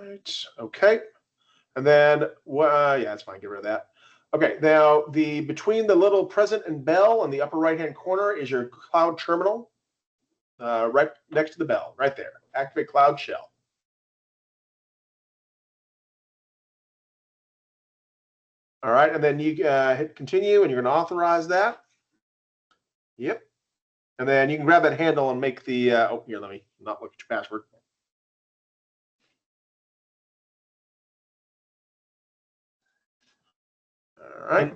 right. Okay. And then, yeah, that's fine. Get rid of that. Okay. Now, between the little present and bell in the upper right-hand corner is your cloud terminal, right next to the bell, right there. Activate Cloud Shell. All right. And then you hit continue, and you're going to authorize that. Yep. And then you can grab that handle and make the, oh, here, let me not look at your password. All right.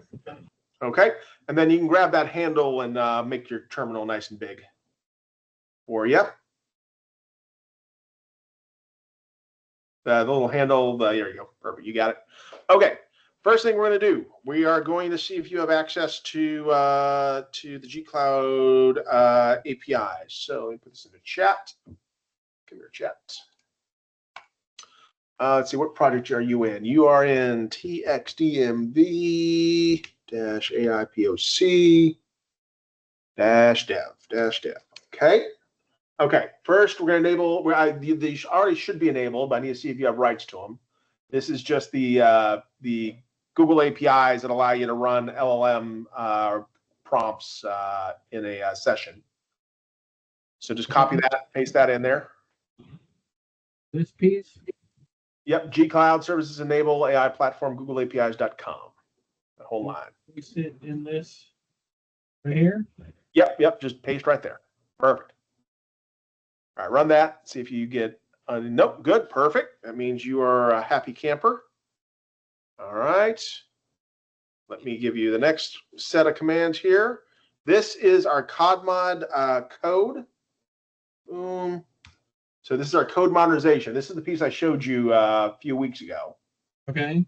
Okay. And then you can grab that handle and make your terminal nice and big for you. The little handle, there you go. Perfect. You got it. Okay. First thing we're going to do, we are going to see if you have access to the G-Cloud APIs. So let me put this in the chat. Come here, chat. Let's see, what project are you in? You are in TXDMV-AIPOC-dev. Okay. Okay. First, we're going to enable. These already should be enabled, but I need to see if you have rights to them. This is just the Google APIs that allow you to run LLM prompts in a session. So just copy that, paste that in there. This piece? Yep, G-Cloud Services Enable AI Platform, GoogleAPIs.com. The whole line. Paste it in this right here? Yep, just paste right there. Perfect. All right, run that. See if you get, nope, good, perfect. That means you are a happy camper. All right. Let me give you the next set of commands here. This is our CodMod code. Boom. So this is our code modernization. This is the piece I showed you a few weeks ago. Okay.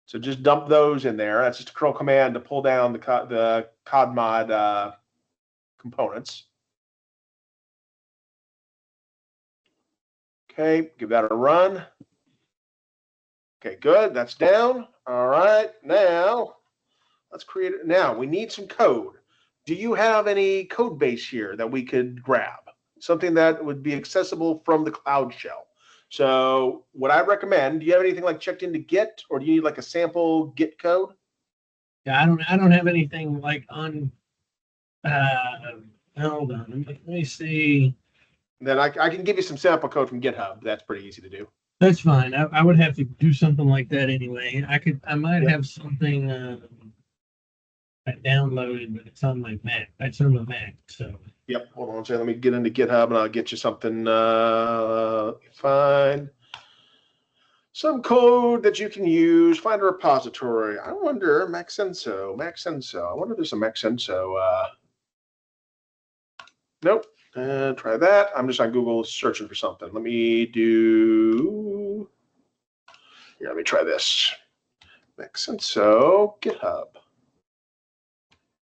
So just dump those in there. That's just a curl command to pull down the CodMod components. Okay, give that a run. Okay, good. That's down. All right, now let's create it. Now we need some code. Do you have any code base here that we could grab? Something that would be accessible from the Cloud Shell. So what I recommend, do you have anything like checked into Git, or do you need like a sample Git code? Yeah, I don't have anything like on hold on. Let me see. Then I can give you some sample code from GitHub. That's pretty easy to do. That's fine. I would have to do something like that anyway. I might have something I downloaded, but it's on my Mac. That's on my Mac. So yep. Hold on a second. Let me get into GitHub and I'll get you something. Find some code that you can use. Find a repository. I wonder Maxenso. I wonder if there's a Maxenso. Nope. Try that. I'm just on Google searching for something. Let me do. Here, let me try this. Maxenso GitHub.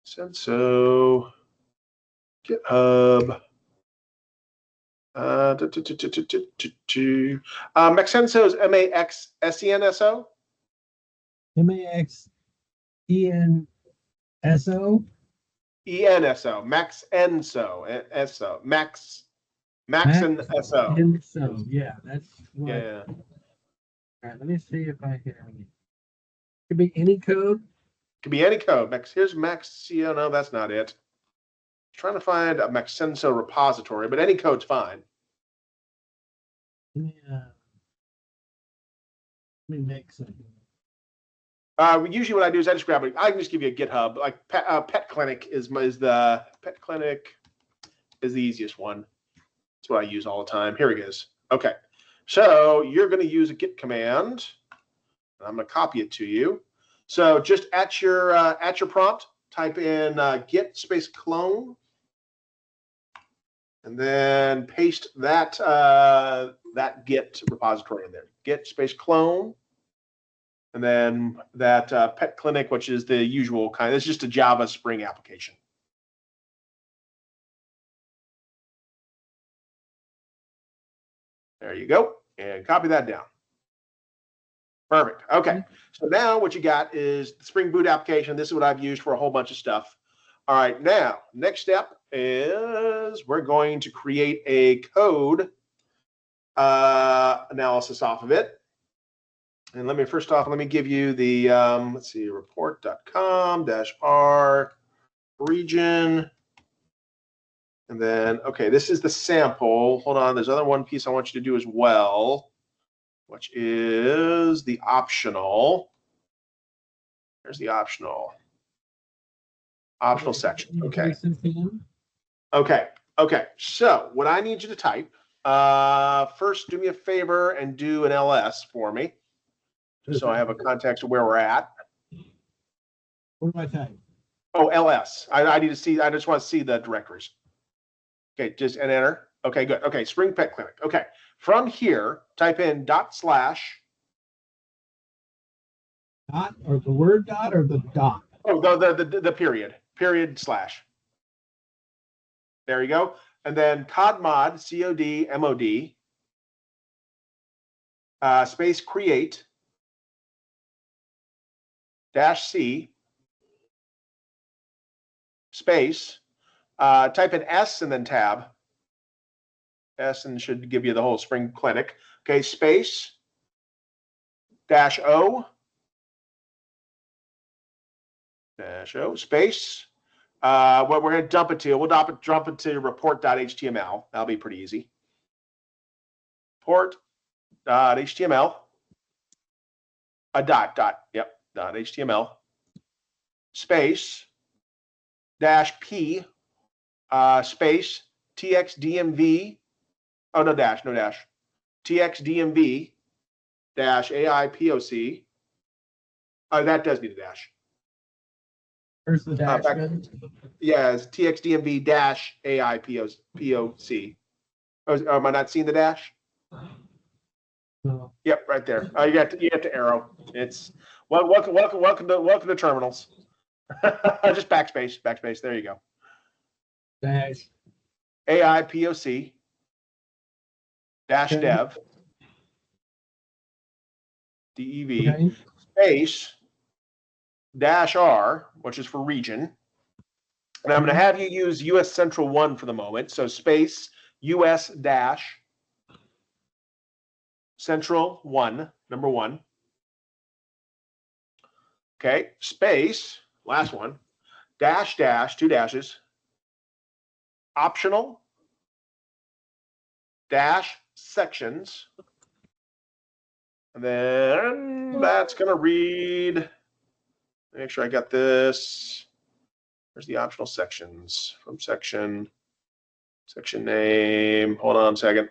Senso GitHub. Maxenso is M-A-X-S-E-N-S-O. M-A-X-E-N-S-O. E-N-S-O. Maxenso. S-O. Maxenso. Yeah, that's what. Yeah. All right, let me see if I can. Could be any code. Could be any code. Here's Maxio. No, that's not it. Trying to find a Maxenso repository, but any code's fine. Yeah. Let me make something. Usually what I do is I just grab it. I can just give you a GitHub. Like Pet Clinic is the Pet Clinic is the easiest one. That's what I use all the time. Here it is. Okay. So you're going to use a git command. And I'm going to copy it to you. So just at your prompt, type in git space clone, and then paste that that git repository in there. Git space clone, and then that Pet Clinic, which is the usual kind. It's just a Java Spring application. There you go, and copy that down. Perfect. Okay. So now what you got is the Spring Boot application. This is what I've used for a whole bunch of stuff. All right. Now, next step is we're going to create a code analysis off of it. And let me give you the, let's see, report.com-r region. And then, okay, this is the sample. Hold on, there's one piece I want you to do as well, which is the optional. Here's the optional section. Okay. Okay. So what I need you to type, first do me a favor and do an LS for me, so I have a context of where we're at. What do I type? Oh, LS. I need to see. I just want to see the directories. Okay, just and enter. Okay, good. Okay, Spring Pet Clinic. Okay, from here, type in // Dot or the word dot or the dot? Oh, the period /. There you go. And then codmod, CODMOD, space create -C space, type in S and then tab. S and should give you the whole Spring Clinic. Okay, space -O space. What we're going to dump it to, we'll dump it to report.html. That'll be pretty easy. Report.html. .html. Space -p space txdmv. Oh, no dash. txdmv -aipoc. Oh, that does need a dash. Where's the dash? Yeah, it's txdmv -aipoc. Oh, am I not seeing the dash? No. Yep, right there. You have to arrow. It's welcome to terminals. Just backspace. There you go. Dash AIPOC -dev DEV space -r, which is for region. And I'm going to have you use US Central 1 for the moment. So space US Central 1, number 1. Okay, space, last one, -- 2 dashes, optional -sections. And then that's going to read, make sure I got this. Where's the optional sections? From section name. Hold on a second.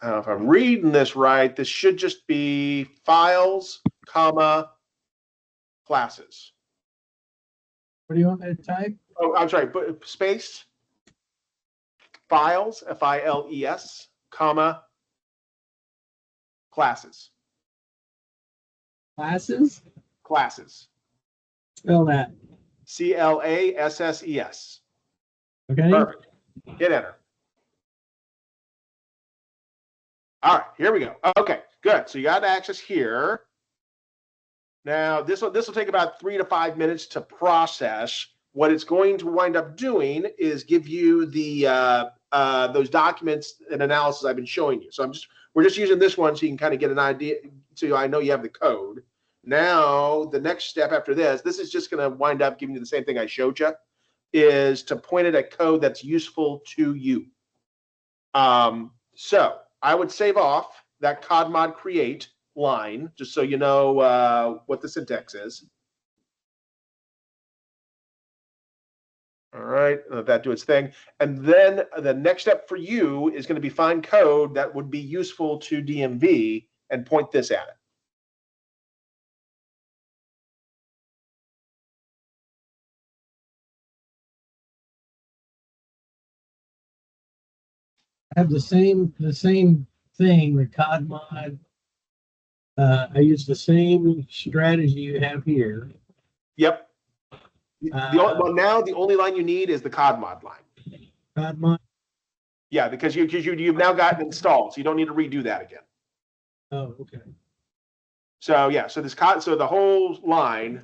If I'm reading this right, this should just be files, comma, classes. What do you want me to type? Oh, I'm sorry, space, files, FILES, comma, classes. Classes. Spell that. CLASSES. Okay. Perfect. Hit enter. All right, here we go. Okay, good. So you got access here. Now this will take about 3 to 5 minutes to process. What it's going to wind up doing is give you the those documents and analysis I've been showing you. So we're just using this one so you can kind of get an idea. So I know you have the code. Now the next step after this is just going to wind up giving you the same thing I showed you, is to point it at code that's useful to you. So I would save off that codmod create line just so you know what the syntax is. All right, let that do its thing. And then the next step for you is going to be find code that would be useful to DMV and point this at it. I have the same thing, the codmod. I use the same strategy you have here. Yep. Well, now the only line you need is the codmod line. Codmod. Yeah, because you've now gotten it installed, so you don't need to redo that again. Oh, okay. So yeah, so so the whole line,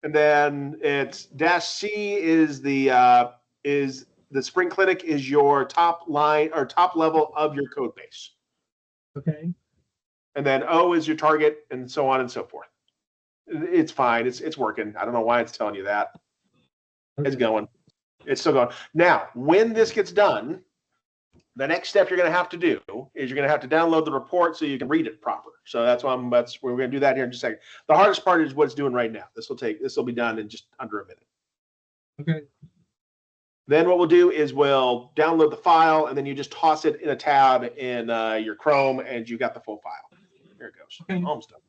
and then it's -C is the the Spring Clinic is your top line or top level of your code base. Okay. And then O is your target, and so on and so forth. It's fine. It's working. I don't know why it's telling you that. Okay. It's going. It's still going. Now, when this gets done, the next step you're going to have to do is you're going to have to download the report so you can read it proper. So that's we're going to do that here in just a second. The hardest part is what it's doing right now. This will be done in just under a minute. Okay. Then what we'll do is we'll download the file, and then you just toss it in a tab in your Chrome, and you got the full file. There it goes. Okay. Almost done.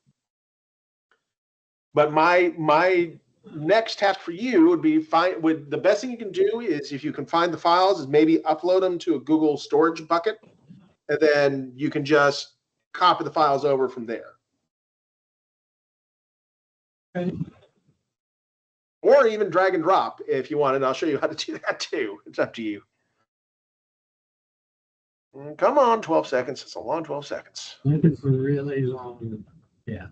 But my next task for you would be the best thing you can do is, if you can find the files, is maybe upload them to a Google storage bucket, and then you can just copy the files over from there. Okay. Or even drag and drop if you want, and I'll show you how to do that too. It's up to you. Come on, 12 seconds. It's a long 12 seconds. It's really long. Yeah.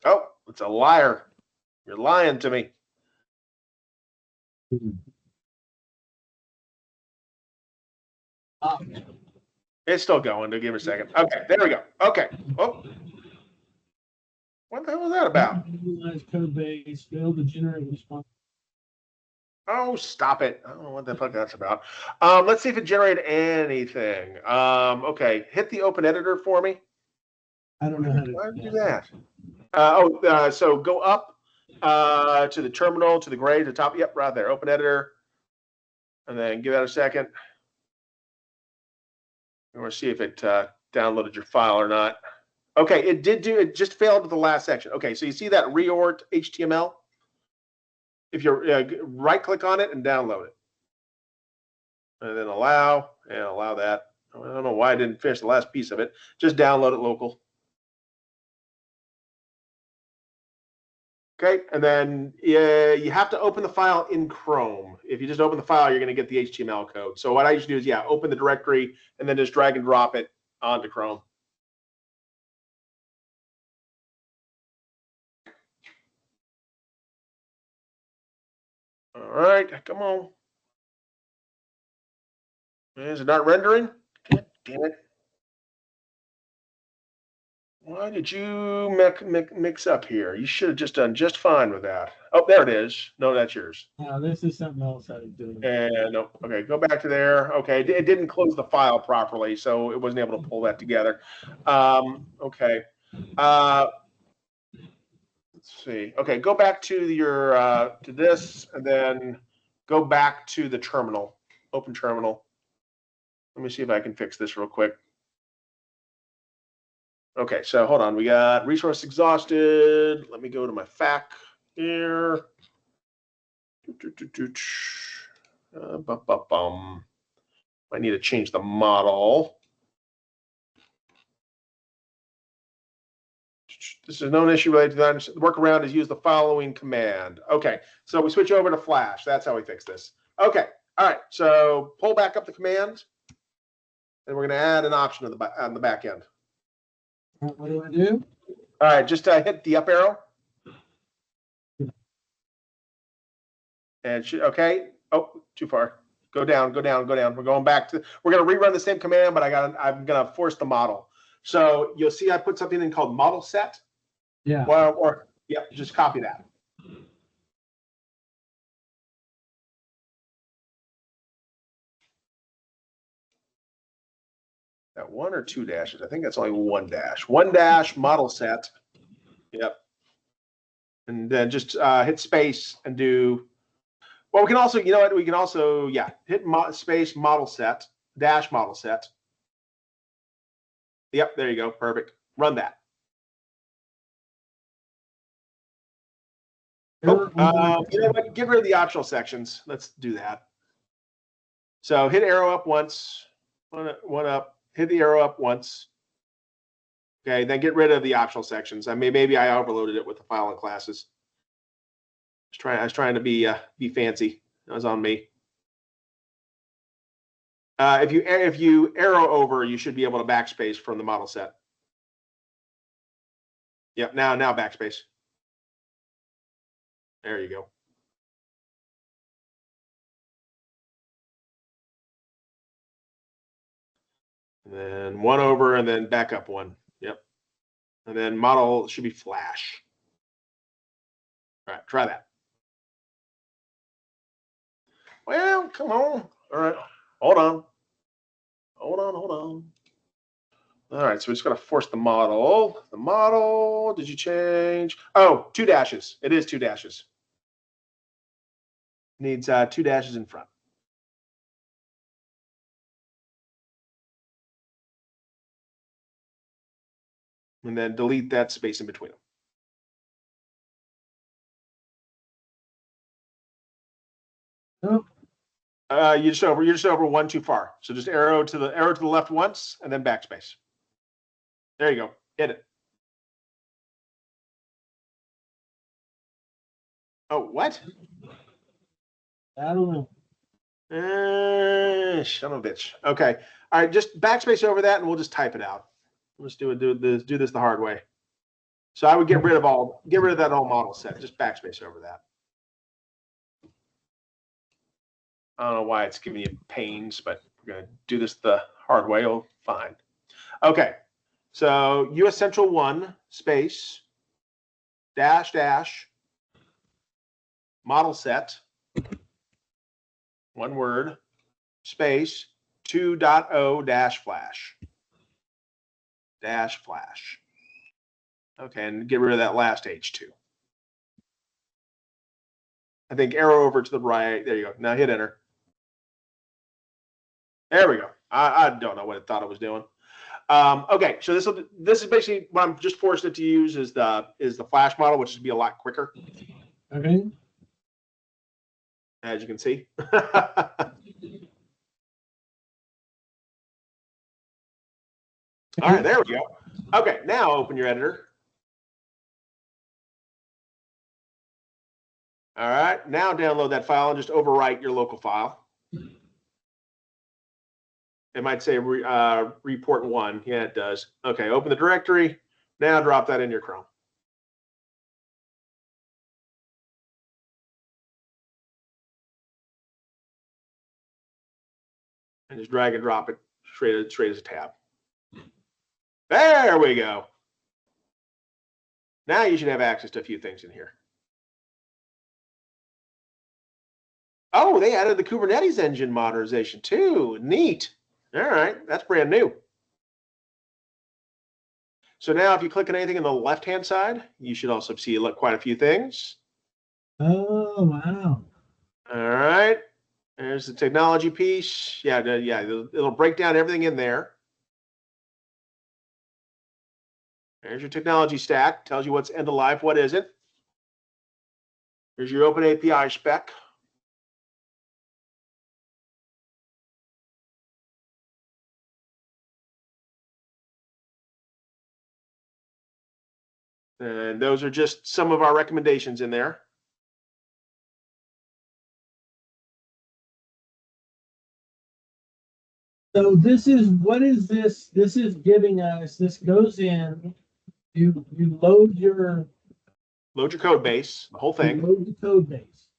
Oh, it's a liar. You're lying to me. It's still going. Give me a second. Okay, there we go. Okay. Oh. What the hell was that about? Code base failed to generate response. Oh, stop it. I don't know what the fuck that's about. Let's see if it generated anything. Okay, hit the open editor for me. I don't know how to do that. So go up to the terminal, to the gray, to the top. Yep, right there. Open editor. And then give that a second. And we'll see if it downloaded your file or not. Okay, it did do it. Just failed with the last section. Okay, so you see that reort HTML? If you right click on it and download it, and then allow that. I don't know why I didn't finish the last piece of it. Just download it local. Okay, and then you have to open the file in Chrome. If you just open the file, you're going to get the HTML code. So what I usually do is, open the directory and then just drag and drop it onto Chrome. All right, come on. Is it not rendering? God damn it. Why did you mix up here? You should have just done just fine with that. Oh, there it is. No, that's yours. No, this is something else I was doing. And no, okay, go back to there. Okay, it didn't close the file properly, so it wasn't able to pull that together. Okay. Let's see. Okay, go back to your to this, and then go back to the terminal. Open terminal. Let me see if I can fix this real quick. Okay, so hold on. We got resource exhausted. Let me go to my FAQ here. I need to change the model. This is no issue related to that. The workaround is use the following command. Okay, so we switch over to Flash. That's how we fix this. Okay, all right. So pull back up the command, and we're going to add an option on the back end. What do I do? All right, just hit the up arrow. And okay. Oh, too far. Go down, go down, go down. We're going back to. We're going to rerun the same command, but I'm going to force the model. So you'll see I put something in called model set. Yeah. Or just copy that. That one or two dashes? I think that's only one dash. One dash model set. Yep. And then just hit space and do. Well, we can also, you know what? We can also, hit space model set dash model set. Yep, there you go. Perfect. Run that. Oh, you know what? Get rid of the optional sections. Let's do that. So hit arrow up once, one up. Hit the arrow up once. Okay, then get rid of the optional sections. I mean, maybe I overloaded it with the file and classes. I was trying to be fancy. That was on me. If you arrow over, you should be able to backspace from the model set. Yep. Now backspace. There you go. And then one over and then back up one. Yep. And then model should be flash. All right, try that. Well, come on. All right. Hold on. Hold on. All right, so we just got to force the model. The model, did you change? Oh, 2 dashes. It is 2 dashes. Needs 2 dashes in front. And then delete that space in between them. Oh, You're just over one too far. So just arrow to the left once and then backspace. There you go. Hit it. Oh, what? I don't know. Son of a bitch. Okay. All right, just backspace over that and we'll just type it out. Let's do this the hard way. So I would get rid of that whole model set. Just backspace over that. I don't know why it's giving you pains, but we're going to do this the hard way. Oh, fine. Okay. So US Central 1 space dash dash model set, one word, space 2.0 dash flash. Dash flash. Okay, and get rid of that last H2. I think arrow over to the right. There you go. Now hit enter. There we go. I don't know what it thought it was doing. Okay, so this is basically what I'm just forced it to use is the flash model, which would be a lot quicker. Okay. As you can see. All right, there we go. Okay, now open your editor. All right, now download that file and just overwrite your local file. It might say report 1. Yeah, it does. Okay, open the directory. Now drop that in your Chrome. And just drag and drop it straight as a tab. There we go. Now you should have access to a few things in here. Oh, they added the Kubernetes engine modernization too. Neat. All right, that's brand new. So now if you click on anything on the left-hand side, you should also see quite a few things. Oh, wow. All right. There's the technology piece. Yeah, it'll break down everything in there. There's your technology stack. Tells you what's end of life, what isn't. Here's your open API spec. And those are just some of our recommendations in there. So what is this? This is giving us, this goes in, you load your Code base, the whole thing. load the code base.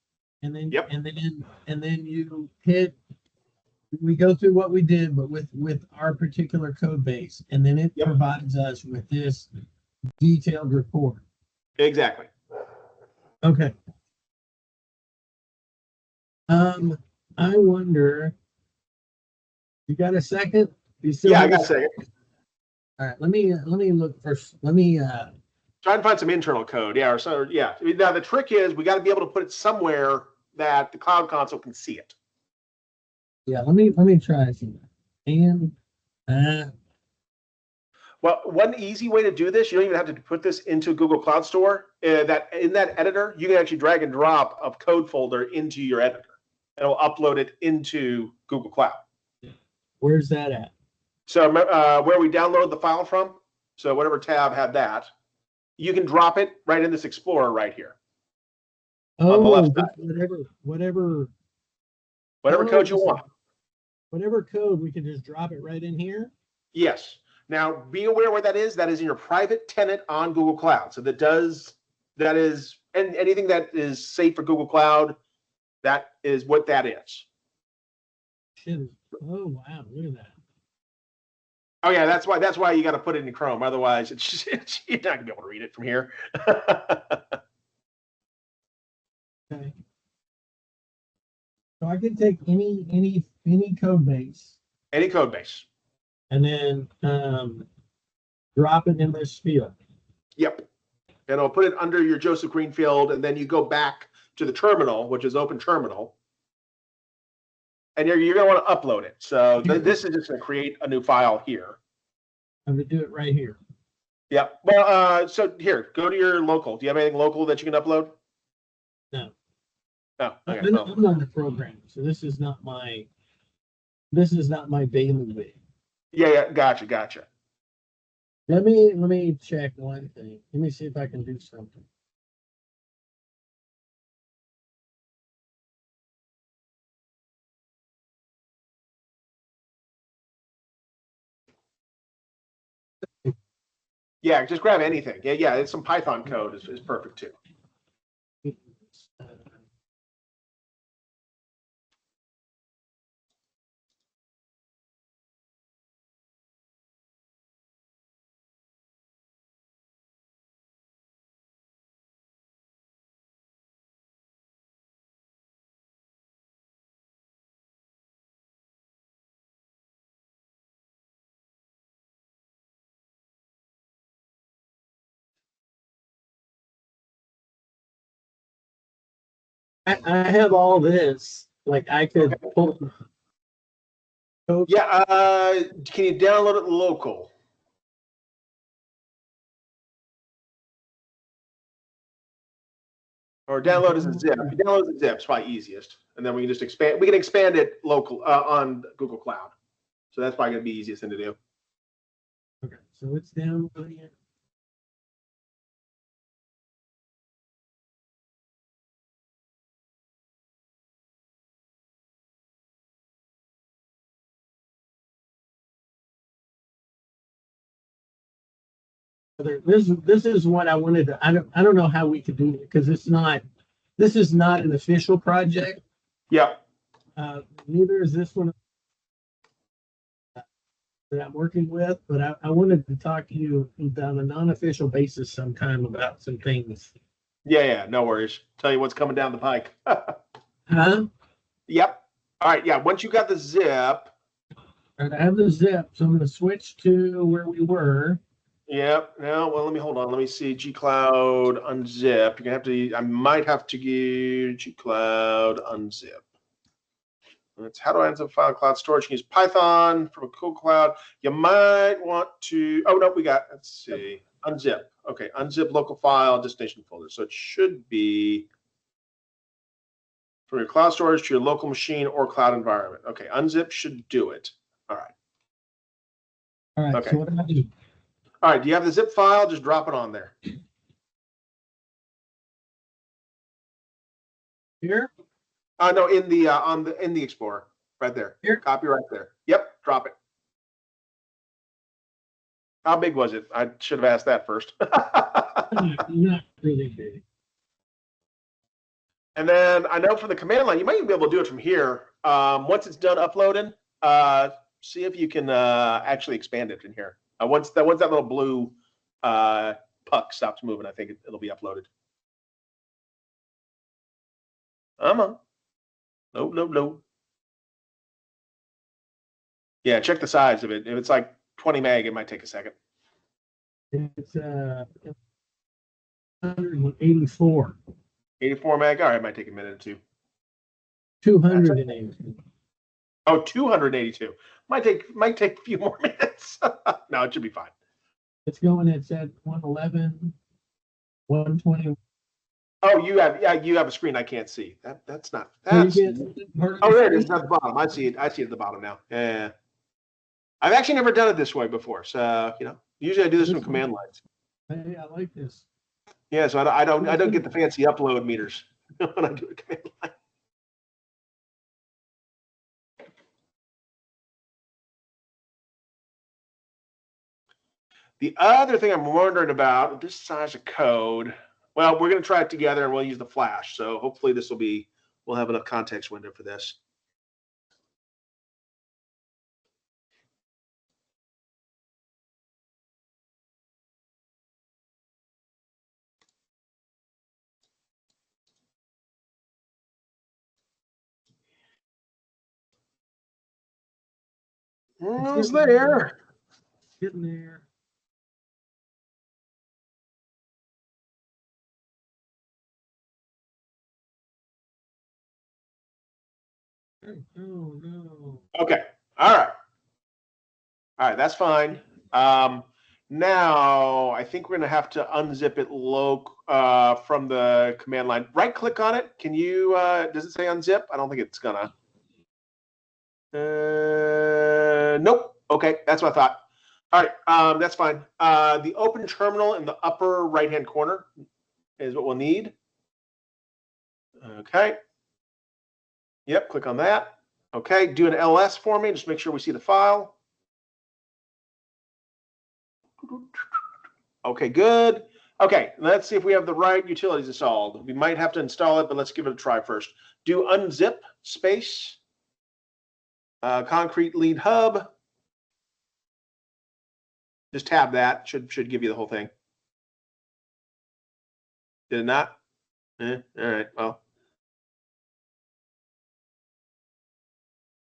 And then Yep. and then you hit, we go through what we did, but with our particular code base, and then it provides us with this detailed report. Exactly. Okay. I wonder, you got a second? Yeah, I got a second. All right, let me look first. Let me try and find some internal code. Yeah, yeah. Now the trick is we got to be able to put it somewhere that the Cloud Console can see it. Yeah, let me try something. And well, one easy way to do this, you don't even have to put this into Google Cloud Store. That in that editor, you can actually drag and drop a code folder into your editor. And it'll upload it into Google Cloud. Where's that at? So where we download the file from, so whatever tab had that, you can drop it right in this Explorer right here. Oh, on the left side. Whatever code you want. Whatever code, we can just drop it right in here? Yes. Now, be aware what that is. That is in your private tenant on Google Cloud. So that is, and anything that is safe for Google Cloud, that is what that is. Shit. Oh wow, look at that. Oh yeah, that's why you got to put it in Chrome. Otherwise, you're not gonna be able to read it from here. Okay. So I can take any code base Any code base. and then drop it in this field. Yep. And I'll put it under your Joseph Greenfield, and then you go back to the terminal, which is Open Terminal, and you're going to want to upload it. So this is just going to create a new file here. I'm gonna do it right here. Yep. Well, so here, go to your local. Do you have anything local that you can upload? No. No. Okay. I'm not a programmer, so this is not my bailiwick. Yeah. Gotcha. Let me check one thing. Let me see if I can do something. Yeah, just grab anything. Yeah. It's some Python code is perfect too. I have all this. Like I could pull. Yeah. Can you download it local? Or download as a zip. If you download as a zip, it's probably easiest. And then we can just expand. We can expand it local on Google Cloud. So that's probably going to be the easiest thing to do. Okay, so it's downloading it. This is what I wanted to. I don't know how we could do it because this is not an official project. Yeah. Neither is this one that I'm working with, but I wanted to talk to you on a non-official basis sometime about some things. Yeah. No worries. Tell you what's coming down the pike. Huh? Yep. All right. Yeah. Once you got the zip. And I have the zip, so I'm going to switch to where we were. Yep. Now, well, let me hold on. Let me see. Gcloud unzip. You're gonna have to. I might have to give Gcloud unzip. It's how do I unzip file cloud storage? You can use Python from a Google Cloud. You might want to. Oh no, we got. Let's see. Unzip. Okay. Unzip local file destination folder. So it should be from your cloud storage to your local machine or cloud environment. Okay. Unzip should do it. All right. All right. Okay. So what do I do? All right, do you have the zip file? Just drop it on there. Here? No, in the Explorer, right there. Here? Copy right there. Yep, drop it. How big was it? I should have asked that first. Not really big. And then I know from the command line, you might even be able to do it from here. Once it's done uploading, see if you can actually expand it in here. Once that little blue puck stops moving, I think it'll be uploaded. No. Yeah, check the size of it. If it's like 20 meg, it might take a second. It's 184. 84 meg. All right, it might take a minute or two. 282. Oh, 282. Might take a few more minutes. No, it should be fine. It's going. It's at 111, 120. Oh, you have a screen I can't see. That's not. That's. Oh, there it is at the bottom. I see it. I see it at the bottom now. Yeah. I've actually never done it this way before. So usually I do this from command lines. Hey, I like this. Yeah, so I don't get the fancy upload meters when I do a command line. The other thing I'm wondering about, this size of code, well, we're going to try it together and we'll use the flash. So hopefully this will be, we'll have enough context window for this. Almost there. Getting there. Oh no. Okay. All right. All right. That's fine. Now I think we're going to have to unzip it from the command line. Right click on it. Can you, does it say unzip? I don't think it's gonna. Nope. Okay. That's what I thought. All right. That's fine. The open terminal in the upper right-hand corner is what we'll need. Okay. Yep. Click on that. Okay. Do an ls for me. Just make sure we see the file. Okay, good. Okay, let's see if we have the right utilities installed. We might have to install it, but let's give it a try first. Do unzip space, concrete lead hub. Just tab that. Should give you the whole thing. Did it not? All right. Well.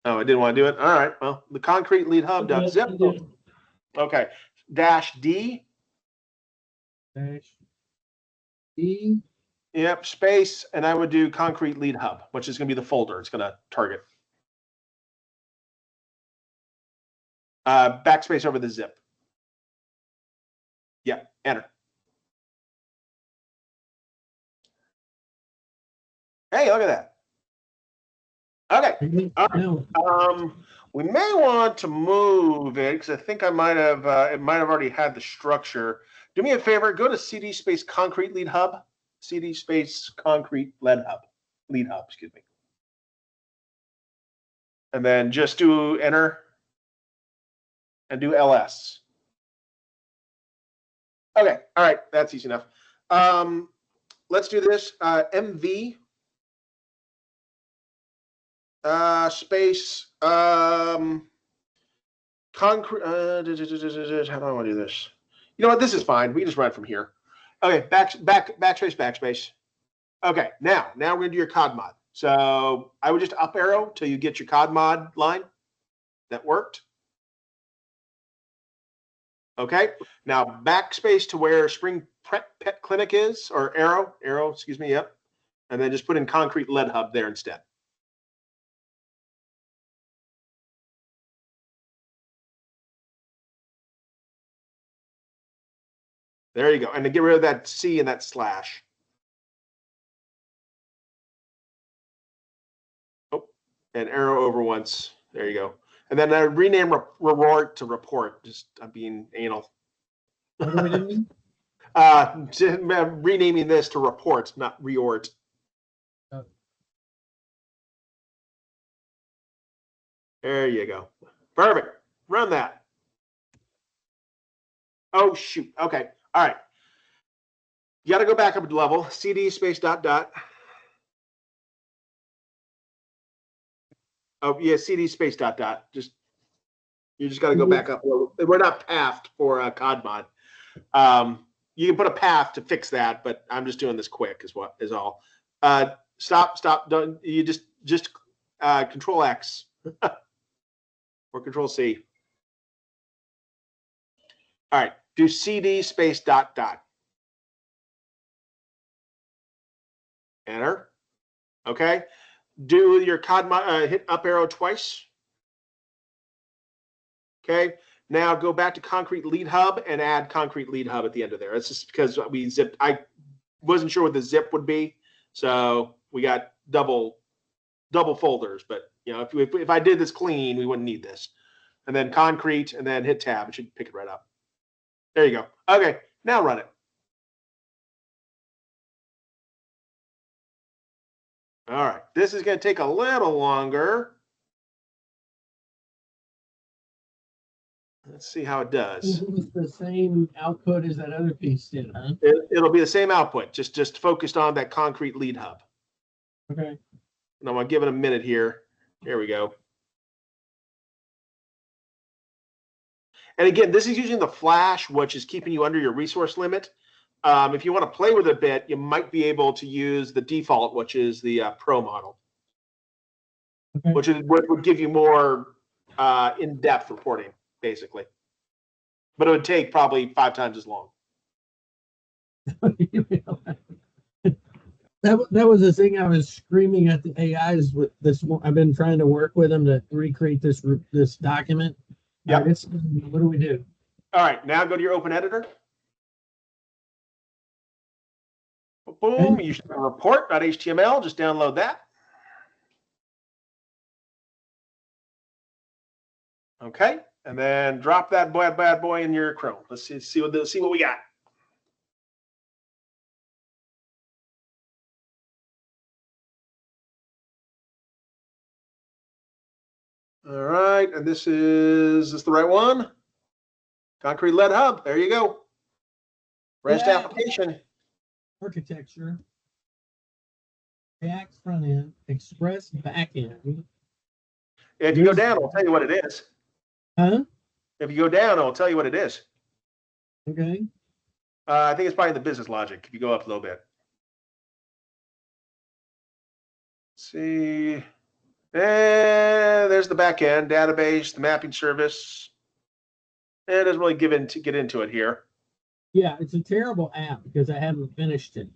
Oh, I didn't want to do it. All right. Well, the concrete lead hub dot zip. Okay. -D. -D. Yep. Space, and I would do concrete lead hub, which is going to be the folder it's going to target. Backspace over the zip. Yeah. Enter. Hey, look at that. Okay. We may want to move it because I think I might have it might have already had the structure. Do me a favor, go to CD space concrete lead hub, CD space concrete lead hub, excuse me. And then just do enter and do ls. Okay, all right, that's easy enough. Let's do this. MV space concrete. How do I want to do this? You know what? This is fine. We just run from here. Okay, backspace. Okay, now we're gonna do your COD mod. So I would just up arrow till you get your COD mod line. That worked. Okay, now backspace to where Spring Pet Clinic is, or arrow, excuse me, yep. And then just put in concrete lead hub there instead. There you go. And to get rid of that C and that slash. Oh, and arrow over once. There you go. And then rename reward to report. Just I'm being anal. What are we doing? Renaming this to report, not reort. Oh. There you go. Perfect. Run that. Oh, shoot. Okay. All right. You got to go back up a level. CD space ... Oh, yeah, CD space ... Just you just got to go back up. We're not pathed for COD mod. You can put a path to fix that, but I'm just doing this quick is all. Stop. Don't you just Control X or Control C. All right, do CD space ... Enter. Okay. Do your COD mod, hit up arrow twice. Okay. Now go back to concrete lead hub and add concrete lead hub at the end of there. That's just because we zipped. I wasn't sure what the zip would be, so we got double folders. But you know, if I did this clean, we wouldn't need this. And then concrete, and then hit tab. It should pick it right up. There you go. Okay, now run it. All right, this is going to take a little longer. Let's see how it does. It's the same output as that other piece did, huh? It'll be the same output, just focused on that concrete lead hub. Okay. And I'm gonna give it a minute here. Here we go. And again, this is using the flash, which is keeping you under your resource limit. If you want to play with it a bit, you might be able to use the default, which is the Pro model, Okay. which would give you more in-depth reporting, basically. But it would take probably 5 times as long. That was the thing I was screaming at the AIs with this. I've been trying to work with them to recreate this document. Yeah. What do we do? All right, now go to your open editor. Boom, you should have a report.html. Just download that. Okay, and then drop that bad boy in your Chrome. Let's see what we got. All right, and is this the right one? Concrete lead hub. There you go. REST application. Architecture. React front end. Express back end. If you go down, it'll tell you what it is. Huh? If you go down, it'll tell you what it is. Okay. I think it's probably the business logic. If you go up a little bit. Let's see. And there's the back end database, the mapping service. It doesn't really get into it here. Yeah, it's a terrible app because I haven't finished it.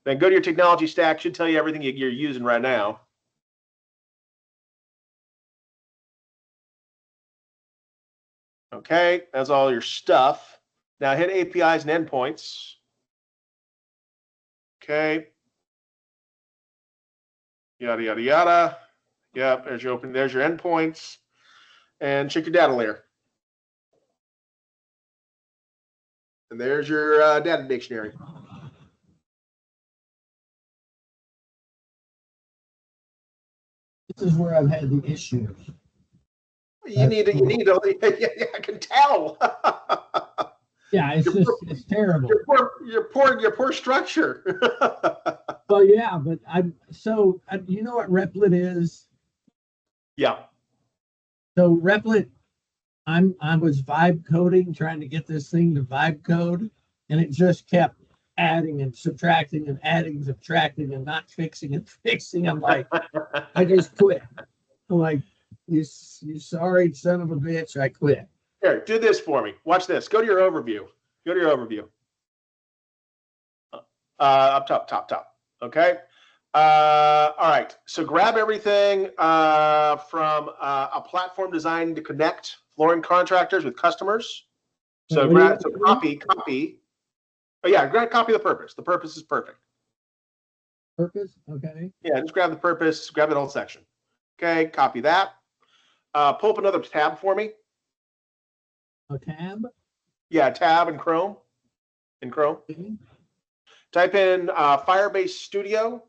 Then go to your technology stack. Should tell you everything you're using right now. Okay, that's all your stuff. Now hit APIs and endpoints. Okay. Yada, yada, yada. Yep, there's your endpoints. And check your data layer. And there's your data dictionary. This is where I've had the issues. You need to, yeah, I can tell. Yeah, it's terrible. Your poor structure. Well, yeah, but you know what Replit is? Yeah. So Replit, I was vibe coding, trying to get this thing to vibe code, and it just kept adding and subtracting and adding and subtracting and not fixing and fixing. I'm like, I just quit. I'm like, you sorry son of a bitch, I quit. Here, do this for me. Watch this. Go to your overview. Go to your overview. Up top. Okay. All right. So grab everything from a platform designed to connect flooring contractors with customers. So copy. Oh yeah, copy the purpose. The purpose is perfect. Purpose. Okay. Yeah, just grab the purpose. Grab that whole section. Okay. Copy that. Pull up another tab for me. A tab? Yeah, tab in Chrome. Okay. Type in Firebase Studio.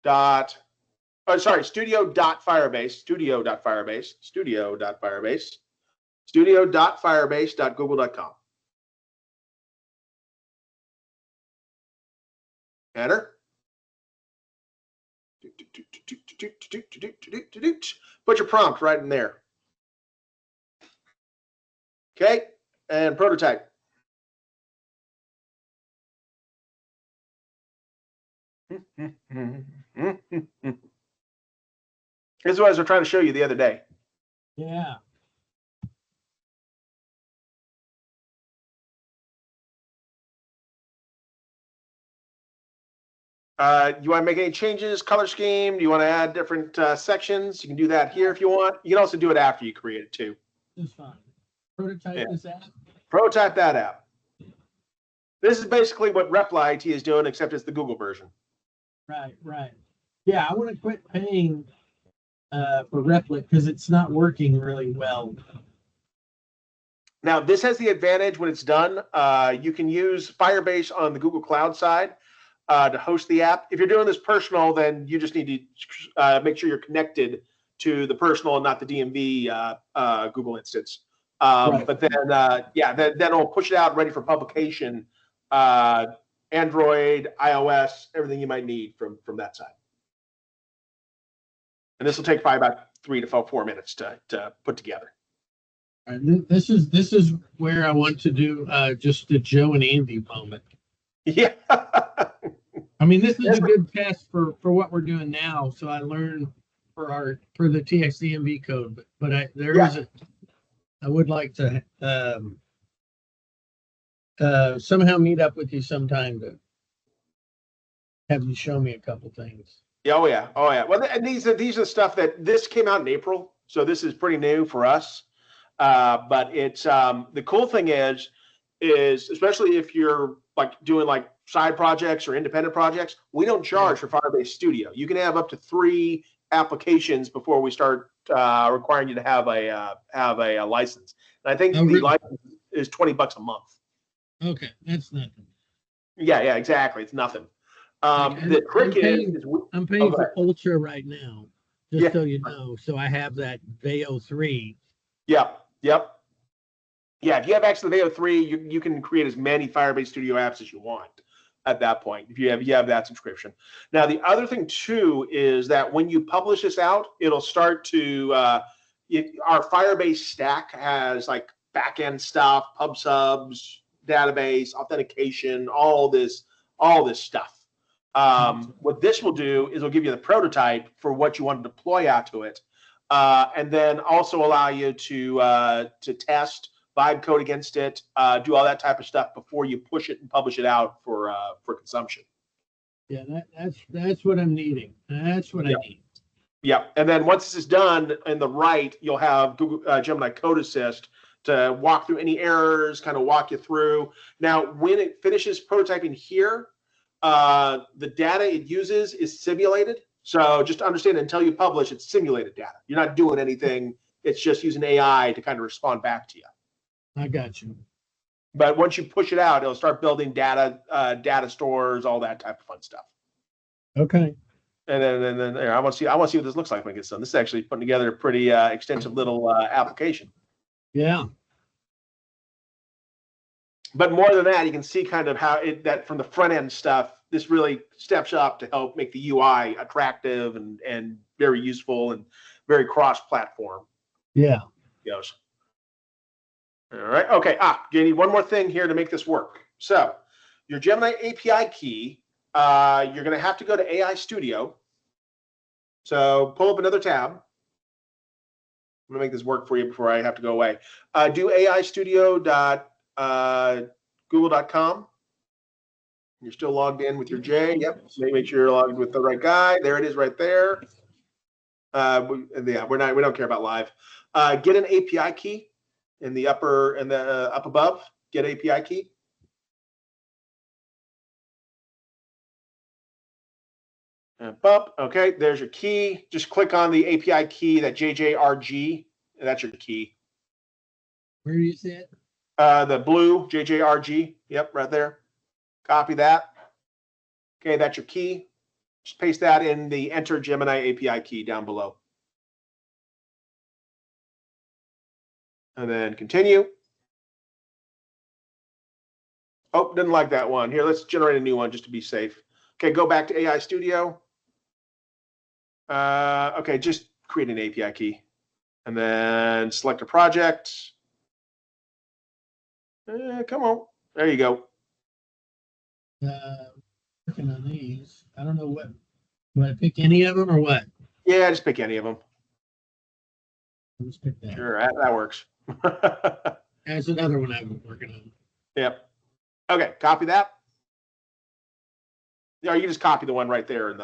Studio.firebase.google.com. Enter. Put your prompt right in there. Okay, and prototype. This is what I was trying to show you the other day. Yeah. You want to make any changes, color scheme? Do you want to add different sections? You can do that here if you want. You can also do it after you create it too. That's fine. Prototype this app? Prototype that app. This is basically what Reply IT is doing, except it's the Google version. Right. Yeah, I want to quit paying for Replit because it's not working really well. Now, this has the advantage when it's done. You can use Firebase on the Google Cloud side to host the app. If you're doing this personal, then you just need to make sure you're connected to the personal and not the DMV Google instance. Right. But then, then it'll push it out ready for publication. Android, iOS, everything you might need from that side. And this will take probably about 3 to 4 minutes to put together. This is where I want to do just the Joe and Andy moment. Yeah. I mean, this is a good test for what we're doing now. So I learned for the TXDMV code, but I would like to somehow meet up with you sometime to have you show me a couple things. Oh yeah. Well, and these are stuff that this came out in April, so this is pretty new for us. But it's the cool thing is especially if you're like doing like side projects or independent projects, we don't charge for Firebase Studio. You can have up to 3 applications before we start requiring you to have a license. And I think the license is $20 a month. Okay, that's nothing. Yeah, exactly. It's nothing. The trick I'm paying for Ultra right now, just so you know. So I have that Veo 3. Yep. Yeah, if you have access to the Veo 3, you can create as many Firebase Studio apps as you want at that point, if you have that subscription. Now, the other thing, too, is that when you publish this out, it'll start to our Firebase stack has like backend stuff, pub subs, database, authentication, all this stuff. What this will do is it'll give you the prototype for what you want to deploy out to it, and then also allow you to test, vibe code against it, do all that type of stuff before you push it and publish it out for consumption. Yeah, that's what I'm needing. That's what I need. Yeah, and then once this is done, in the right, you'll have Google Gemini Code Assist to walk through any errors, kind of walk you through. Now, when it finishes prototyping here, the data it uses is simulated. So just to understand, until you publish, it's simulated data. You're not doing anything. It's just using AI to kind of respond back to you. I got you. But once you push it out, it'll start building data stores, all that type of fun stuff. Okay. And then I want to see what this looks like when it gets done. This is actually putting together a pretty extensive little application. Yeah. But more than that, you can see kind of how that from the front end stuff, this really steps up to help make the UI attractive and very useful and very cross-platform. Yeah. Goes. All right. Okay. You need one more thing here to make this work. So your Gemini API key, you're going to have to go to AI Studio. So pull up another tab. I'm going to make this work for you before I have to go away. Do aistudio.google.com. You're still logged in with your J. Yep. Make sure you're logged with the right guy. There it is, right there. We don't care about live. Get an API key in the up above. Get API key. And bump. Okay, there's your key. Just click on the API key, that JJRG. And that's your key. Where do you see it? The blue JJRG. Yep, right there. Copy that. Okay, that's your key. Just paste that in the Enter Gemini API key down below. And then continue. Oh, didn't like that one. Here, let's generate a new one just to be safe. Okay, go back to AI Studio. Okay, just create an API key. And then select a project. Come on. There you go. Working on these. I don't know what. Do I pick any of them or what? Yeah, just pick any of them. Let's pick that. Sure, that works. That's another one I've been working on. Yep. Okay, copy that. Yeah, you just copy the one right there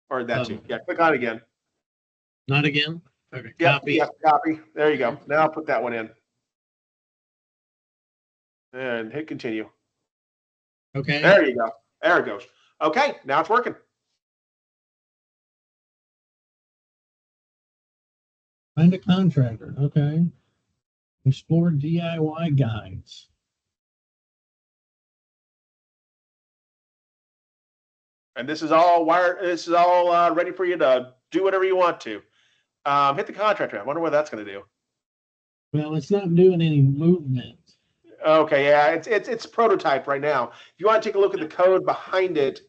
or that too. Yeah, click on it again. Not again? Okay, yep, copy. Yep, copy. There you go. Now I'll put that one in. And hit continue. Okay. There you go. There it goes. Okay, now it's working. Find a contractor. Okay. Explore DIY guides. And this is all wired. This is all ready for you to do whatever you want to. Hit the contractor. I wonder what that's going to do. Well, it's not doing any movement. Okay, yeah, it's prototype right now. If you want to take a look at the code behind it,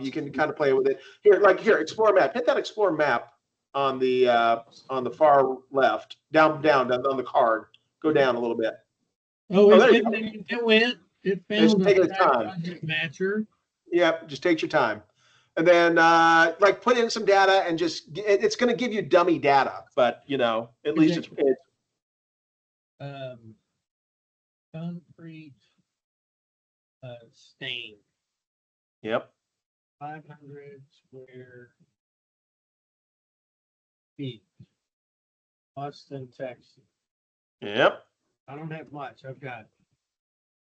you can kind of play with it. Here, explore map. Hit that explore map on the far left, down on the card. Go down a little bit. Oh, there it, you go. it went. It It's found taking a its time. project matcher. Yep, just takes your time. And then like put in some data and just it's going to give you dummy data, but you know, at Is least it- it's Concrete stain, yep. 500 square feet, Austin, Texas. Yep. I don't have much. I've got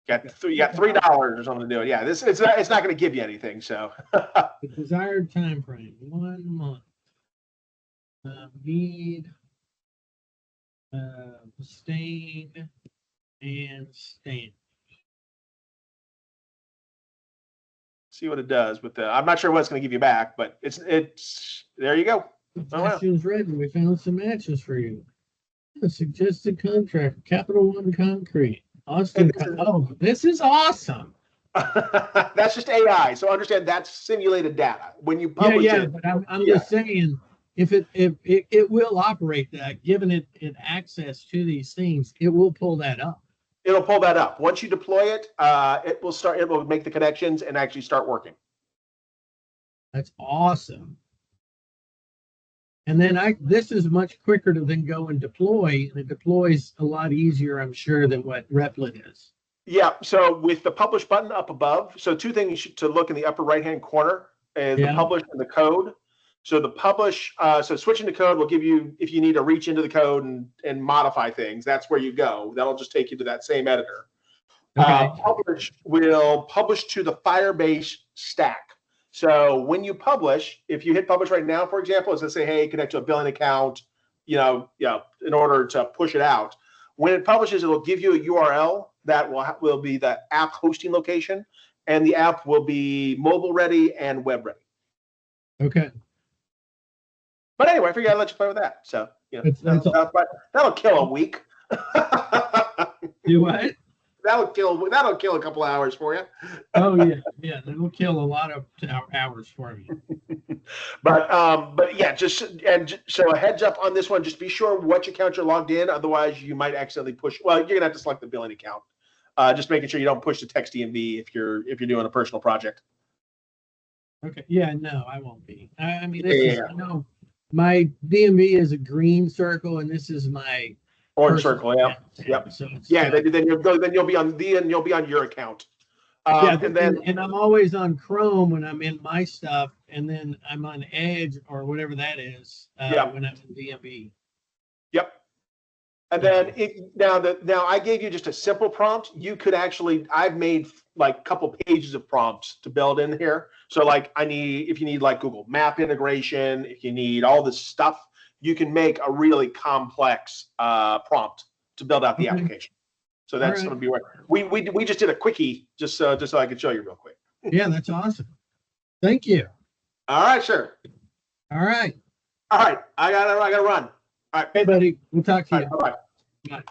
You got $3 or something to do it. Yeah, it's not going to give you anything. So the desired time frame, 1 month. Need stain and stamp. see what it does with the. I'm not sure what it's going to give you back, but it's there. You go. Oh, wow. Questions written. We found some matches for you. A suggested contract, Capital One Concrete, Austin. Oh, this is awesome. That's just AI. So understand that's simulated data. When you publish it, but I'm just saying, if it will operate that, given it access to these things, it will pull that up. it'll pull that up. Once you deploy it, it will make the connections and actually start working. That's awesome. And then this is much quicker to then go and deploy. And it deploys a lot easier, I'm sure, than what Replit is. Yeah. So with the publish button up above, so two things to look in the upper right-hand corner is the publish and the code. So the publish, so switching to code will give you, if you need to reach into the code and modify things, that's where you go. That'll just take you to that same editor. Okay. Publish will publish to the Firebase stack. So when you publish, if you hit publish right now, for example, it's going to say, hey, connect to a billing account, in order to push it out. When it publishes, it'll give you a URL that will be the app hosting location, and the app will be mobile ready and web ready. Okay. But anyway, I figured I'd let you play with that. So that'll kill a week. Do what? That'll kill a couple hours for you. Oh yeah, that'll kill a lot of hours for me. But yeah, so a heads up on this one. Just be sure which account you're logged in. Otherwise, you might accidentally push. Well, you're gonna have to select the billing account. Just making sure you don't push the text DMV if you're doing a personal project. Okay. Yeah. No, I won't be. I mean, my DMV is a green circle, and this is my orange circle. Yeah. Yep. So then you'll be on your account. And I'm always on Chrome when I'm in my stuff, and then I'm on Edge or whatever that is when I'm in DMV. Yep. And then now I gave you just a simple prompt. You could I've made like a couple pages of prompts to build in here. So like if you need like Google Map integration, if you need all this stuff, you can make a really complex prompt to build out the application. So that's going to be we just did a quickie just so I could show you real quick. Yeah, that's awesome. Thank you. All right, sure. All right. I gotta run. All right. Hey, buddy. We'll talk to you. Bye. Bye.